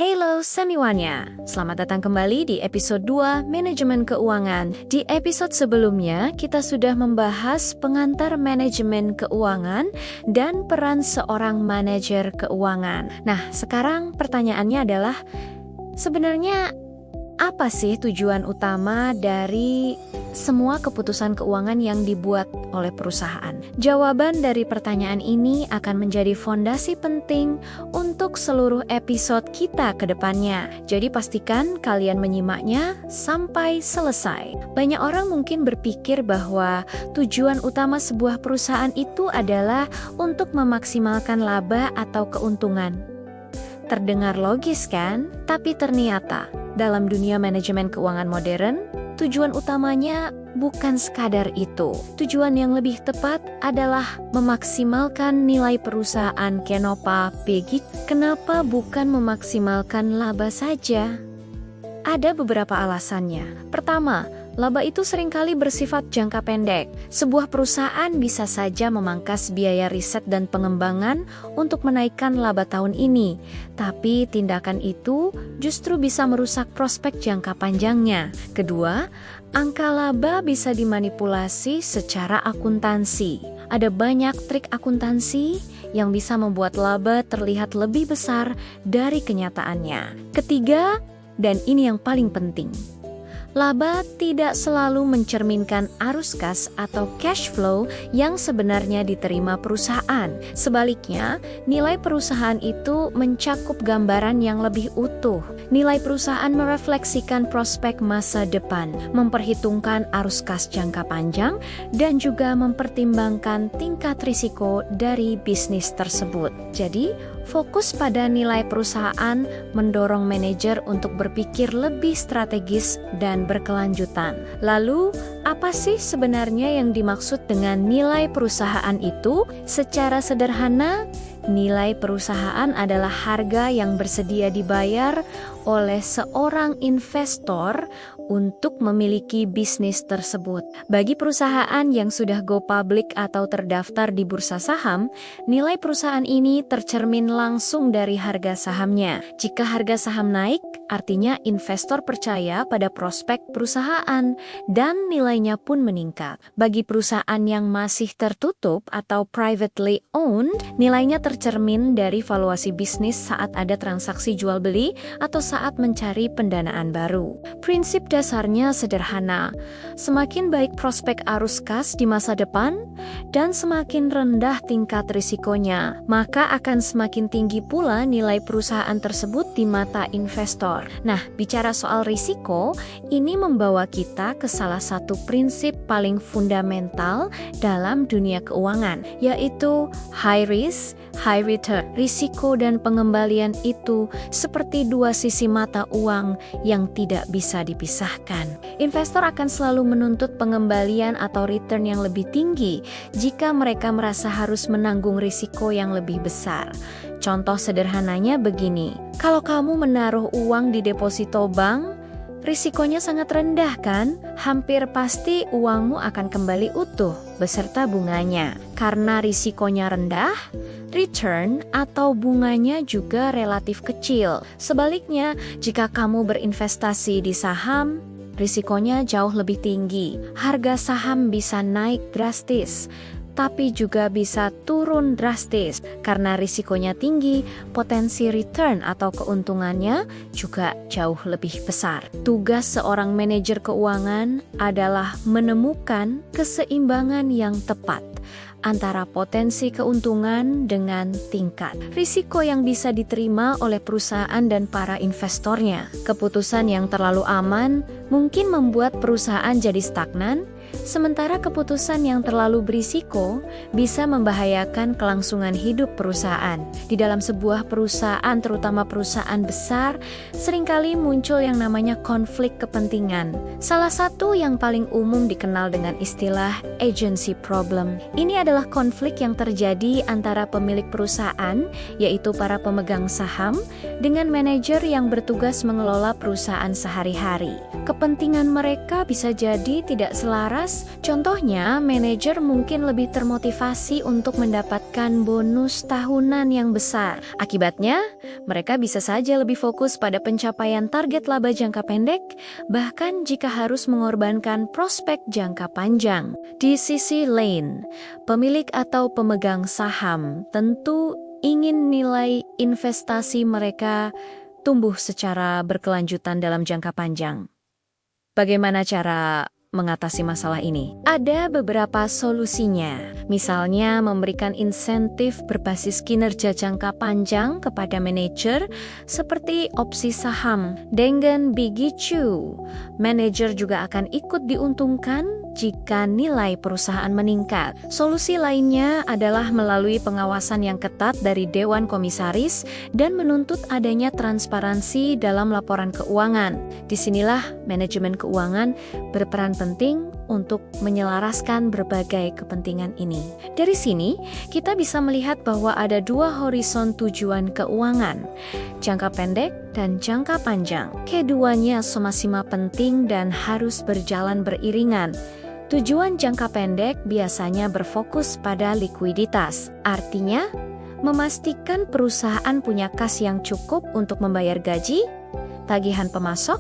Halo semuanya, selamat datang kembali di episode 2 Manajemen Keuangan. Di episode sebelumnya, kita sudah membahas pengantar manajemen keuangan dan peran seorang manajer keuangan. Nah, sekarang pertanyaannya adalah, sebenarnya apa sih tujuan utama dari semua keputusan keuangan yang dibuat oleh perusahaan? Jawaban dari pertanyaan ini akan menjadi fondasi penting untuk seluruh episode kita ke depannya. Jadi pastikan kalian menyimaknya sampai selesai. Banyak orang mungkin berpikir bahwa tujuan utama sebuah perusahaan itu adalah untuk memaksimalkan laba atau keuntungan. Terdengar logis kan? Tapi ternyata dalam dunia manajemen keuangan modern, tujuan utamanya bukan sekadar itu. Tujuan yang lebih tepat adalah memaksimalkan nilai perusahaan. Kenapa bukan memaksimalkan laba saja? Ada beberapa alasannya. Pertama, laba itu seringkali bersifat jangka pendek. Sebuah perusahaan bisa saja memangkas biaya riset dan pengembangan untuk menaikkan laba tahun ini. Tapi tindakan itu justru bisa merusak prospek jangka panjangnya. Kedua, angka laba bisa dimanipulasi secara akuntansi. Ada banyak trik akuntansi yang bisa membuat laba terlihat lebih besar dari kenyataannya. Ketiga, dan ini yang paling penting, laba tidak selalu mencerminkan arus kas atau cash flow yang sebenarnya diterima perusahaan. Sebaliknya, nilai perusahaan itu mencakup gambaran yang lebih utuh. Nilai perusahaan merefleksikan prospek masa depan, memperhitungkan arus kas jangka panjang, dan juga mempertimbangkan tingkat risiko dari bisnis tersebut. Jadi, fokus pada nilai perusahaan mendorong manajer untuk berpikir lebih strategis dan berkelanjutan. Lalu, apa sih sebenarnya yang dimaksud dengan nilai perusahaan itu? Secara sederhana, nilai perusahaan adalah harga yang bersedia dibayar oleh seorang investor untuk memiliki bisnis tersebut. Bagi perusahaan yang sudah go public atau terdaftar di bursa saham, nilai perusahaan ini tercermin langsung dari harga sahamnya. Jika harga saham naik, artinya investor percaya pada prospek perusahaan dan nilainya pun meningkat. Bagi perusahaan yang masih tertutup atau privately owned, nilainya tercermin dari valuasi bisnis saat ada transaksi jual beli atau saat mencari pendanaan baru. Prinsip dasarnya sederhana, semakin baik prospek arus kas di masa depan dan semakin rendah tingkat risikonya, maka akan semakin tinggi pula nilai perusahaan tersebut di mata investor. Nah, bicara soal risiko, ini membawa kita ke salah satu prinsip paling fundamental dalam dunia keuangan, yaitu high risk, high return. Risiko dan pengembalian itu seperti dua sisi mata uang yang tidak bisa dipisahkan. Investor akan selalu menuntut pengembalian atau return yang lebih tinggi jika mereka merasa harus menanggung risiko yang lebih besar. Contoh sederhananya begini, kalau kamu menaruh uang di deposito bank, risikonya sangat rendah kan? Hampir pasti uangmu akan kembali utuh beserta bunganya. Karena risikonya rendah, return atau bunganya juga relatif kecil. Sebaliknya, jika kamu berinvestasi di saham, risikonya jauh lebih tinggi. Harga saham bisa naik drastis, tapi juga bisa turun drastis. Karena risikonya tinggi, potensi return atau keuntungannya juga jauh lebih besar. Tugas seorang manajer keuangan adalah menemukan keseimbangan yang tepat antara potensi keuntungan dengan tingkat risiko yang bisa diterima oleh perusahaan dan para investornya. Keputusan yang terlalu aman mungkin membuat perusahaan jadi stagnan, sementara keputusan yang terlalu berisiko bisa membahayakan kelangsungan hidup perusahaan. Di dalam sebuah perusahaan, terutama perusahaan besar, seringkali muncul yang namanya konflik kepentingan. Salah satu yang paling umum dikenal dengan istilah agency problem. Ini adalah konflik yang terjadi antara pemilik perusahaan, yaitu para pemegang saham, dengan manajer yang bertugas mengelola perusahaan sehari-hari. Kepentingan mereka bisa jadi tidak selaras selaras. Contohnya, manajer mungkin lebih termotivasi untuk mendapatkan bonus tahunan yang besar. Akibatnya, mereka bisa saja lebih fokus pada pencapaian target laba jangka pendek, bahkan jika harus mengorbankan prospek jangka panjang. Di sisi lain, pemilik atau pemegang saham tentu ingin nilai investasi mereka tumbuh secara berkelanjutan dalam jangka panjang. Bagaimana cara mengatasi masalah ini? Ada beberapa solusinya. Misalnya memberikan insentif berbasis kinerja jangka panjang kepada manajer seperti opsi saham. Dengan begitu, manajer juga akan ikut diuntungkan jika nilai perusahaan meningkat. Solusi lainnya adalah melalui pengawasan yang ketat dari Dewan Komisaris dan menuntut adanya transparansi dalam laporan keuangan. Disinilah manajemen keuangan berperan penting untuk menyelaraskan berbagai kepentingan ini. Dari sini, kita bisa melihat bahwa ada dua horizon tujuan keuangan, jangka pendek dan jangka panjang. Keduanya sama-sama penting dan harus berjalan beriringan. Tujuan jangka pendek biasanya berfokus pada likuiditas, artinya memastikan perusahaan punya kas yang cukup untuk membayar gaji, tagihan pemasok,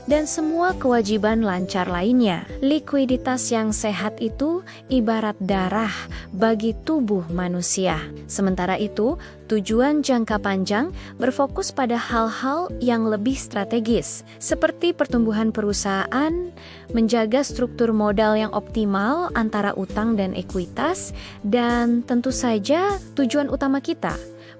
dan semua kewajiban lancar lainnya. Likuiditas yang sehat itu ibarat darah bagi tubuh manusia. Sementara itu, tujuan jangka panjang berfokus pada hal-hal yang lebih strategis, seperti pertumbuhan perusahaan, menjaga struktur modal yang optimal antara utang dan ekuitas, dan tentu saja tujuan utama kita,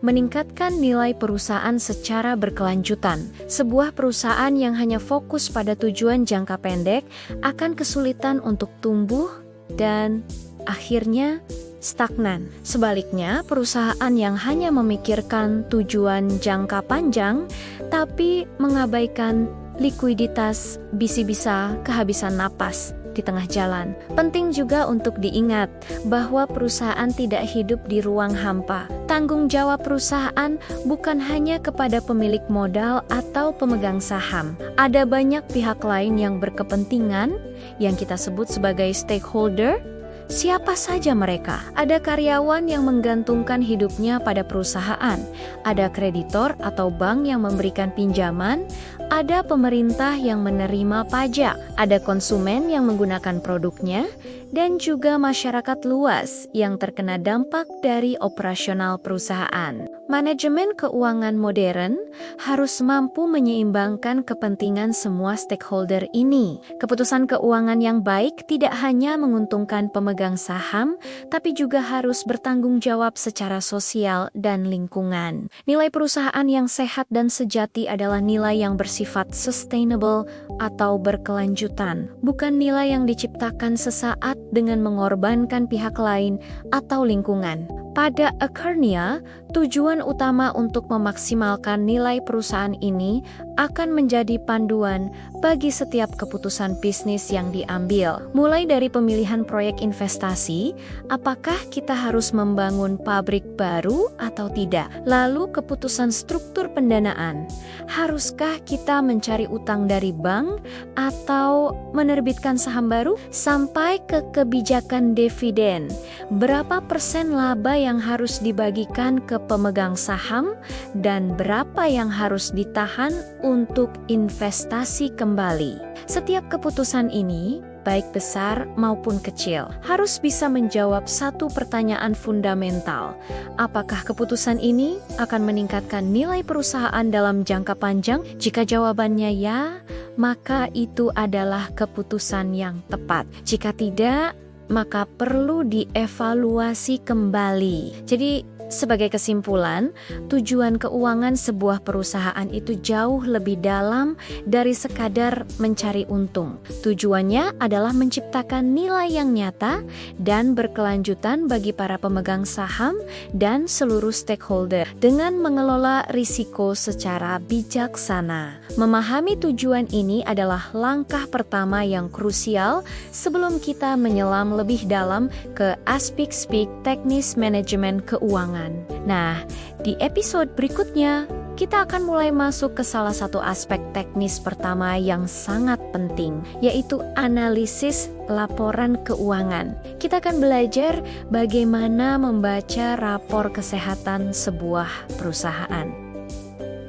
meningkatkan nilai perusahaan secara berkelanjutan. Sebuah perusahaan yang hanya fokus pada tujuan jangka pendek akan kesulitan untuk tumbuh dan akhirnya stagnan. Sebaliknya, perusahaan yang hanya memikirkan tujuan jangka panjang tapi mengabaikan likuiditas bisa kehabisan napas di tengah jalan. Penting juga untuk diingat bahwa perusahaan tidak hidup di ruang hampa. Tanggung jawab perusahaan bukan hanya kepada pemilik modal atau pemegang saham. Ada banyak pihak lain yang berkepentingan yang kita sebut sebagai stakeholder. Siapa saja mereka? Ada karyawan yang menggantungkan hidupnya pada perusahaan, ada kreditor atau bank yang memberikan pinjaman, ada pemerintah yang menerima pajak, ada konsumen yang menggunakan produknya, dan juga masyarakat luas yang terkena dampak dari operasional perusahaan. Manajemen keuangan modern harus mampu menyeimbangkan kepentingan semua stakeholder ini. Keputusan keuangan yang baik tidak hanya menguntungkan pemegang saham, tapi juga harus bertanggung jawab secara sosial dan lingkungan. Nilai perusahaan yang sehat dan sejati adalah nilai yang bersifat sustainable atau berkelanjutan, bukan nilai yang diciptakan sesaat dengan mengorbankan pihak lain atau lingkungan. Pada Akernia, tujuan utama untuk memaksimalkan nilai perusahaan ini akan menjadi panduan bagi setiap keputusan bisnis yang diambil. Mulai dari pemilihan proyek investasi, apakah kita harus membangun pabrik baru atau tidak? Lalu keputusan struktur pendanaan, haruskah kita mencari utang dari bank atau menerbitkan saham baru? Sampai ke kebijakan dividen, berapa persen laba yang harus dibagikan ke pemegang saham dan berapa yang harus ditahan untuk investasi kembali. Setiap keputusan ini, baik besar maupun kecil, harus bisa menjawab satu pertanyaan fundamental. Apakah keputusan ini akan meningkatkan nilai perusahaan dalam jangka panjang? Jika jawabannya ya, maka itu adalah keputusan yang tepat. Jika tidak, maka perlu dievaluasi kembali. Jadi, sebagai kesimpulan, tujuan keuangan sebuah perusahaan itu jauh lebih dalam dari sekadar mencari untung. Tujuannya adalah menciptakan nilai yang nyata dan berkelanjutan bagi para pemegang saham dan seluruh stakeholder dengan mengelola risiko secara bijaksana. Memahami tujuan ini adalah langkah pertama yang krusial sebelum kita menyelam lebih dalam ke aspek teknis manajemen keuangan. Nah, di episode berikutnya kita akan mulai masuk ke salah satu aspek teknis pertama yang sangat penting, yaitu analisis laporan keuangan. Kita akan belajar bagaimana membaca rapor kesehatan sebuah perusahaan.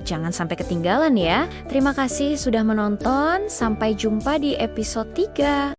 Jangan sampai ketinggalan ya. Terima kasih sudah menonton. Sampai jumpa di episode 3.